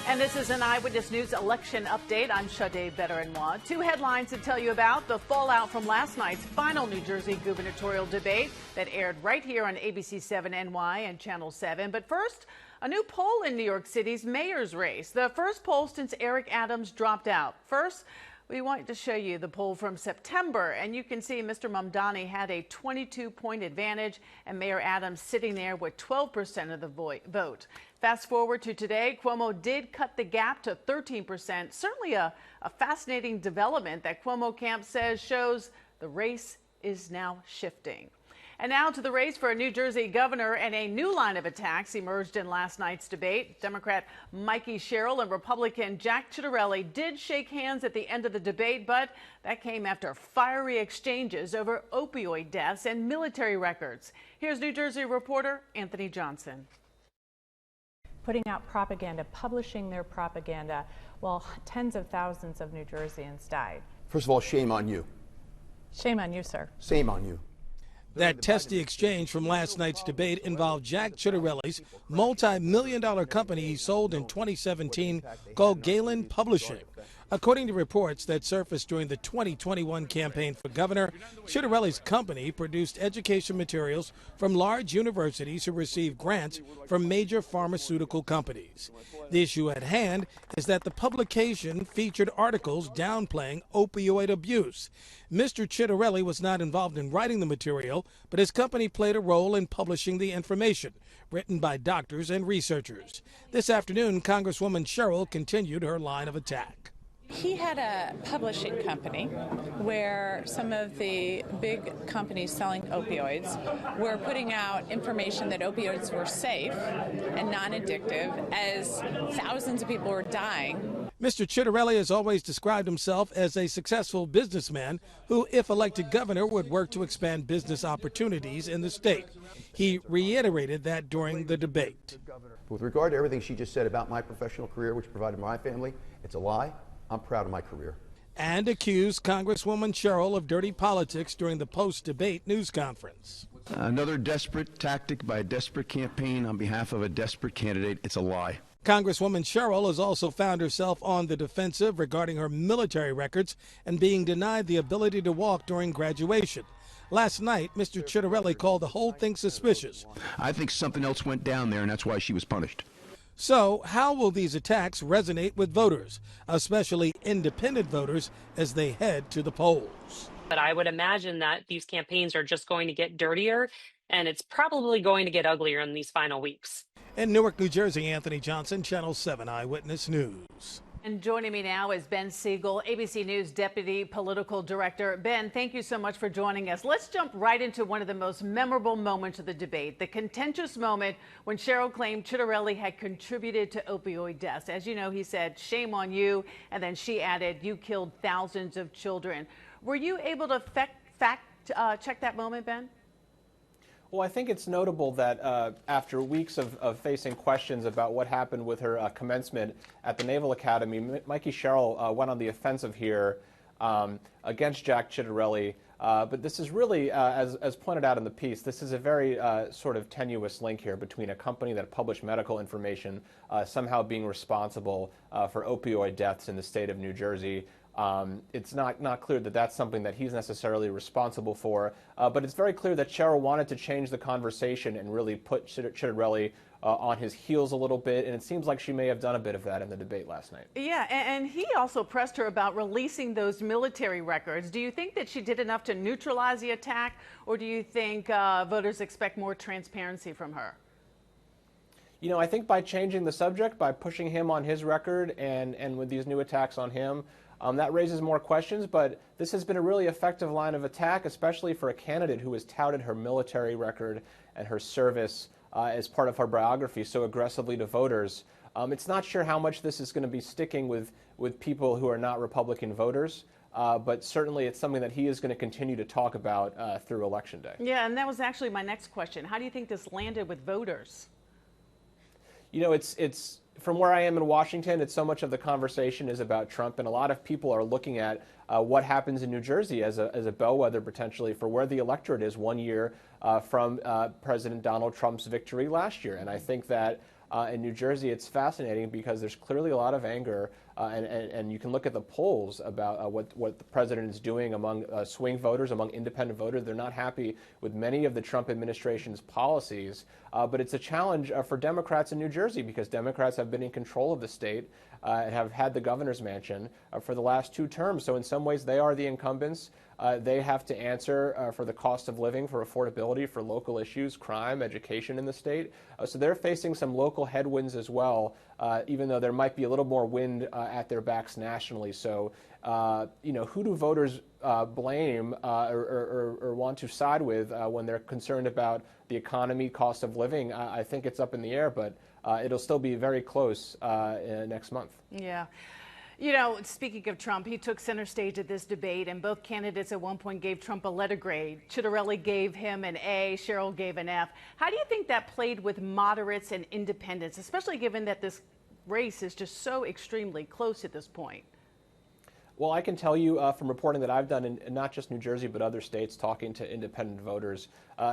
And this is an Eyewitness News election update. I'm Sade Baderinwa. Two headlines to tell you about the fallout from last night's final New Jersey gubernatorial debate that aired right here on ABC7 NY and Channel 7. But first, a new poll in New York City's mayor's race, the first poll since Eric Adams dropped out. First, we want to show you the poll from September, and you can see Mr. Mamdani had a 22-point advantage and Mayor Adams sitting there with 12% of the vote. Fast forward to today, Cuomo did cut the gap to 13%. Certainly a fascinating development that Cuomo camp says shows the race is now shifting. And now to the race for a New Jersey governor, and a new line of attacks emerged in last night's debate. Democrat Mikie Sherrill and Republican Jack Ciattarelli did shake hands at the end of the debate, but that came after fiery exchanges over opioid deaths and military records. Here's New Jersey reporter Anthony Johnson. Putting out propaganda, publishing their propaganda, while tens of thousands of New Jerseyans died. First of all, shame on you. Shame on you, sir. Shame on you. That testy exchange from last night's debate involved Jack Ciattarelli's multi-million-dollar company he sold in 2017 called Galen Publishing. According to reports that surfaced during the 2021 campaign for governor, Ciattarelli's company produced education materials from large universities who received grants from major pharmaceutical companies. The issue at hand is that the publication featured articles downplaying opioid abuse. Mr. Ciattarelli was not involved in writing the material, but his company played a role in publishing the information, written by doctors and researchers. This afternoon, Congresswoman Sherrill continued her line of attack. He had a publishing company where some of the big companies selling opioids were putting out information that opioids were safe and non-addictive as thousands of people were dying. Mr. Ciattarelli has always described himself as a successful businessman who, if elected governor, would work to expand business opportunities in the state. He reiterated that during the debate. With regard to everything she just said about my professional career, which provided my family, it's a lie. I'm proud of my career. And accused Congresswoman Sherrill of dirty politics during the post-debate news conference. Another desperate tactic by a desperate campaign on behalf of a desperate candidate. It's a lie. Congresswoman Sherrill has also found herself on the defensive regarding her military records and being denied the ability to walk during graduation. Last night, Mr. Ciattarelli called the whole thing suspicious. I think something else went down there, and that's why she was punished. So how will these attacks resonate with voters, especially independent voters, as they head to the polls? But I would imagine that these campaigns are just going to get dirtier, and it's probably going to get uglier in these final weeks. In Newark, New Jersey, Anthony Johnson, Channel 7 Eyewitness News. And joining me now is Ben Siegel, ABC News Deputy Political Director. Ben, thank you so much for joining us. Let's jump right into one of the most memorable moments of the debate, the contentious moment when Sherrill claimed Ciattarelli had contributed to opioid deaths. As you know, he said, "Shame on you," and then she added, "You killed thousands of children." Were you able to fact check that moment, Ben? Well, I think it's notable that after weeks of facing questions about what happened with her commencement at the Naval Academy, Mikie Sherrill went on the offensive here against Jack Ciattarelli. But this is really, as pointed out in the piece, this is a very sort of tenuous link here between a company that published medical information somehow being responsible for opioid deaths in the state of New Jersey. It's not clear that that's something that he's necessarily responsible for, but it's very clear that Sherrill wanted to change the conversation and really put Ciattarelli on his heels a little bit, and it seems like she may have done a bit of that in the debate last night. Yeah, and he also pressed her about releasing those military records. Do you think that she did enough to neutralize the attack, or do you think voters expect more transparency from her? You know, I think by changing the subject, by pushing him on his record and with these new attacks on him, that raises more questions, but this has been a really effective line of attack, especially for a candidate who has touted her military record and her service as part of her biography so aggressively to voters. It's not sure how much this is going to be sticking with people who are not Republican voters, but certainly it's something that he is going to continue to talk about through Election Day. Yeah, and that was actually my next question. How do you think this landed with voters? You know, it's from where I am in Washington, it's so much of the conversation is about Trump, and a lot of people are looking at what happens in New Jersey as a bellwether potentially for where the electorate is 1 year from President Donald Trump's victory last year. And I think that in New Jersey, it's fascinating because there's clearly a lot of anger, and you can look at the polls about what the president is doing among swing voters, among independent voters. They're not happy with many of the Trump administration's policies, but it's a challenge for Democrats in New Jersey because Democrats have been in control of the state and have had the governor's mansion for the last 2 terms. So in some ways, they are the incumbents. They have to answer for the cost of living, for affordability, for local issues, crime, education in the state. So they're facing some local headwinds as well, even though there might be a little more wind at their backs nationally. So, who do voters blame or want to side with when they're concerned about the economy, cost of living? I think it's up in the air, but it'll still be very close next month. Yeah. Speaking of Trump, he took center stage at this debate, and both candidates at one point gave Trump a letter grade. Ciattarelli gave him an A, Sherrill gave an F. How do you think that played with moderates and independents, especially given that this race is just so extremely close at this point? Well, I can tell you from reporting that I've done in not just New Jersey but other states, talking to independent voters,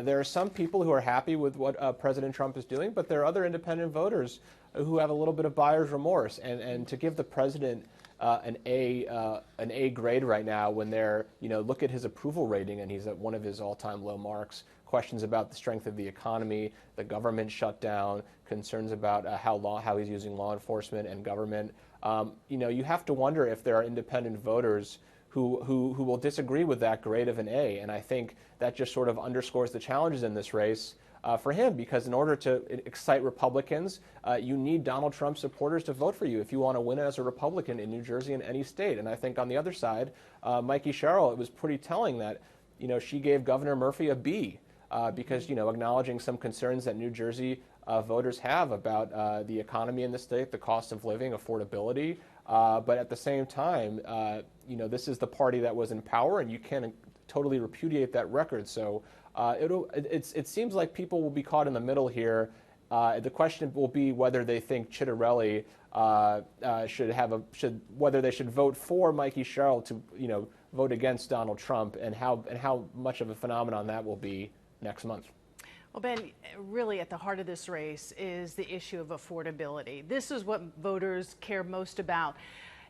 there are some people who are happy with what President Trump is doing, but there are other independent voters who have a little bit of buyer's remorse. And to give the president an A grade right now, when they're look at his approval rating and he's at one of his all-time low marks. Questions about the strength of the economy, the government shutdown, concerns about how he's using law enforcement and government. You have to wonder if there are independent voters who will disagree with that grade of an A. And I think that just sort of underscores the challenges in this race for him, because in order to excite Republicans, you need Donald Trump supporters to vote for you if you want to win as a Republican in New Jersey and any state. And I think on the other side, Mikie Sherrill, it was pretty telling that she gave Governor Murphy a B because acknowledging some concerns that New Jersey voters have about the economy in the state, the cost of living, affordability. But at the same time, this is the party that was in power, and you can't totally repudiate that record. So it seems like people will be caught in the middle here. The question will be whether they think Ciattarelli whether they should vote for Mikie Sherrill to vote against Donald Trump, and how much of a phenomenon that will be next month. Well, Ben, really at the heart of this race is the issue of affordability. This is what voters care most about.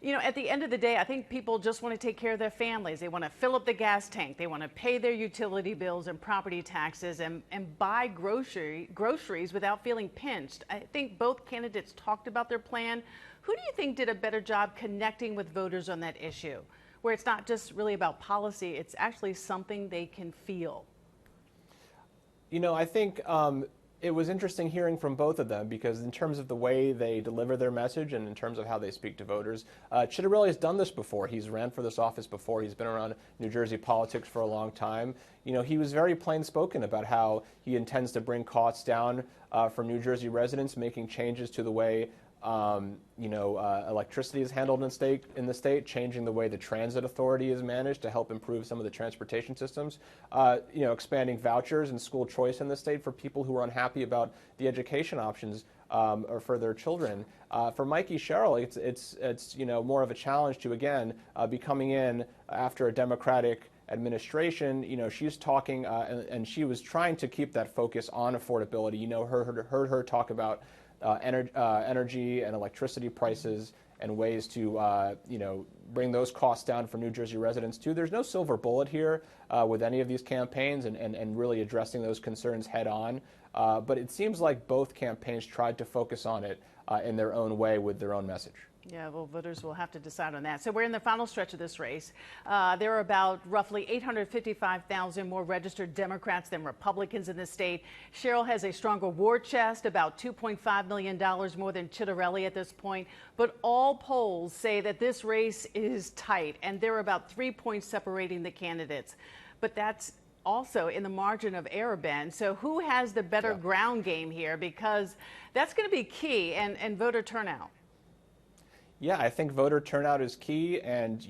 At the end of the day, I think people just want to take care of their families. They want to fill up the gas tank. They want to pay their utility bills and property taxes and buy groceries without feeling pinched. I think both candidates talked about their plan. Who do you think did a better job connecting with voters on that issue, where it's not just really about policy, it's actually something they can feel? I think it was interesting hearing from both of them, because in terms of the way they deliver their message and in terms of how they speak to voters, Ciattarelli has done this before. He's ran for this office before. He's been around New Jersey politics for a long time. He was very plain-spoken about how he intends to bring costs down for New Jersey residents, making changes to the way electricity is handled in the state, changing the way the transit authority is managed to help improve some of the transportation systems, expanding vouchers and school choice in the state for people who are unhappy about the education options or for their children. For Mikie Sherrill, it's more of a challenge to again be coming in after a Democratic administration. She's talking and she was trying to keep that focus on affordability. Heard her talk about energy and electricity prices and ways to bring those costs down for New Jersey residents too. There's no silver bullet here with any of these campaigns and really addressing those concerns head on. But it seems like both campaigns tried to focus on it in their own way with their own message. Yeah, well, voters will have to decide on that. So we're in the final stretch of this race. There are about roughly 855,000 more registered Democrats than Republicans in the state. Sherrill has a stronger war chest, about $2.5 million more than Ciattarelli at this point. But all polls say that this race is tight, and there are about 3 points separating the candidates. But that's also in the margin of error, Ben. So who has the better ground game here? Because that's going to be key, and voter turnout. Yeah, I think voter turnout is key, and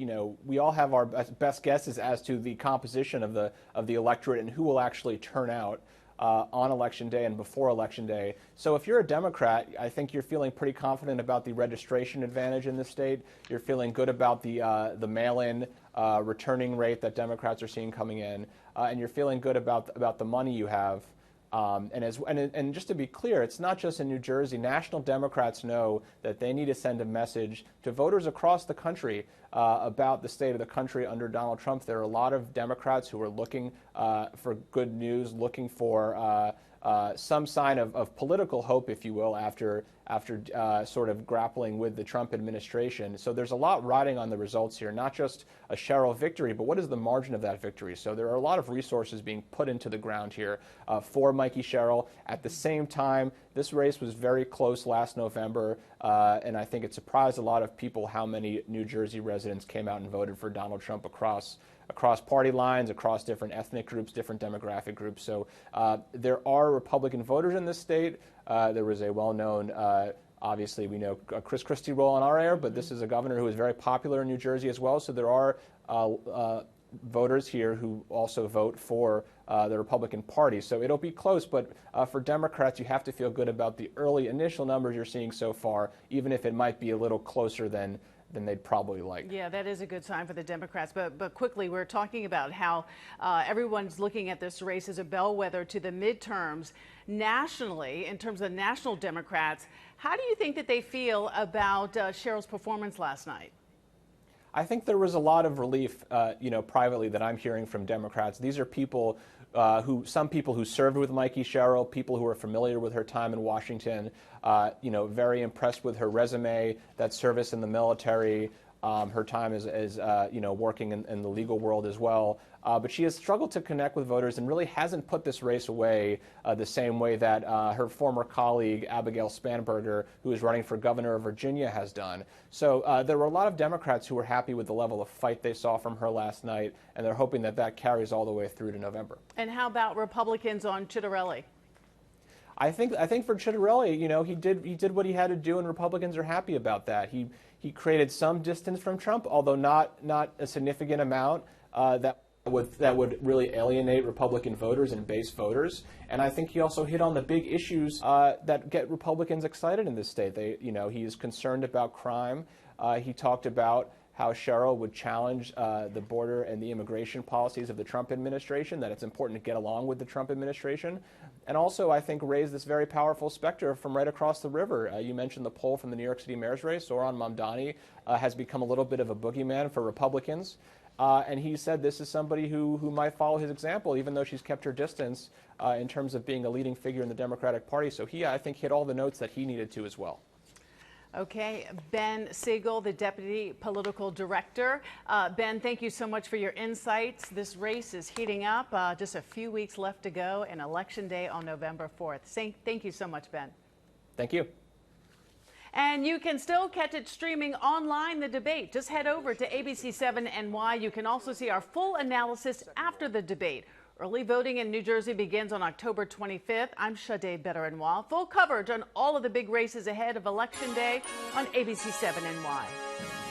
we all have our best guesses as to the composition of the electorate and who will actually turn out on Election Day and before Election Day. So if you're a Democrat, I think you're feeling pretty confident about the registration advantage in the state. You're feeling good about the mail-in returning rate that Democrats are seeing coming in, and you're feeling good about the money you have And just to be clear, it's not just in New Jersey. National Democrats know that they need to send a message to voters across the country about the state of the country under Donald Trump. There are a lot of Democrats who are looking for good news, looking for some sign of political hope, if you will, after sort of grappling with the Trump administration. So there's a lot riding on the results here, not just a Sherrill victory, but what is the margin of that victory? So there are a lot of resources being put into the ground here for Mikie Sherrill. At the same time, this race was very close last November, and I think it surprised a lot of people how many New Jersey residents came out and voted for Donald Trump across party lines, across different ethnic groups, different demographic groups. So there are Republican voters in this state. There was a well-known, obviously we know Chris Christie role in our air, but this is a governor who is very popular in New Jersey as well. So there are voters here who also vote for the Republican Party. So it'll be close, but for Democrats, you have to feel good about the early initial numbers you're seeing so far, even if it might be a little closer than they'd probably like. Yeah, that is a good sign for the Democrats. But quickly, we're talking about how everyone's looking at this race as a bellwether to the midterms nationally, in terms of national Democrats. How do you think that they feel about Sherrill's performance last night? I think there was a lot of relief, privately that I'm hearing from Democrats. These are people some people who served with Mikie Sherrill, people who are familiar with her time in Washington, very impressed with her resume, that service in the military, her time as working in the legal world as well. But she has struggled to connect with voters and really hasn't put this race away the same way that her former colleague, Abigail Spanberger, who is running for governor of Virginia, has done. So there were a lot of Democrats who were happy with the level of fight they saw from her last night, and they're hoping that that carries all the way through to November. And how about Republicans on Ciattarelli? I think for Ciattarelli, he did what he had to do, and Republicans are happy about that. He created some distance from Trump, although not a significant amount that would really alienate Republican voters and base voters. And I think he also hit on the big issues that get Republicans excited in this state. He is concerned about crime. He talked about how Sherrill would challenge the border and the immigration policies of the Trump administration, that it's important to get along with the Trump administration. And also, I think, raised this very powerful specter from right across the river. You mentioned the poll from the New York City mayor's race. Zohran Mamdani has become a little bit of a boogeyman for Republicans. And he said this is somebody who might follow his example, even though she's kept her distance in terms of being a leading figure in the Democratic Party. So he, I think, hit all the notes that he needed to as well. Okay, Ben Siegel, the Deputy Political Director. Ben, thank you so much for your insights. This race is heating up. Just a few weeks left to go, and Election Day on November 4th. Thank you so much, Ben. Thank you. And you can still catch it streaming online, the debate. Just head over to ABC-7NY. You can also see our full analysis after the debate. Early voting in New Jersey begins on October 25th. I'm Sade Baderinwa. Full coverage on all of the big races ahead of Election Day on ABC-7NY.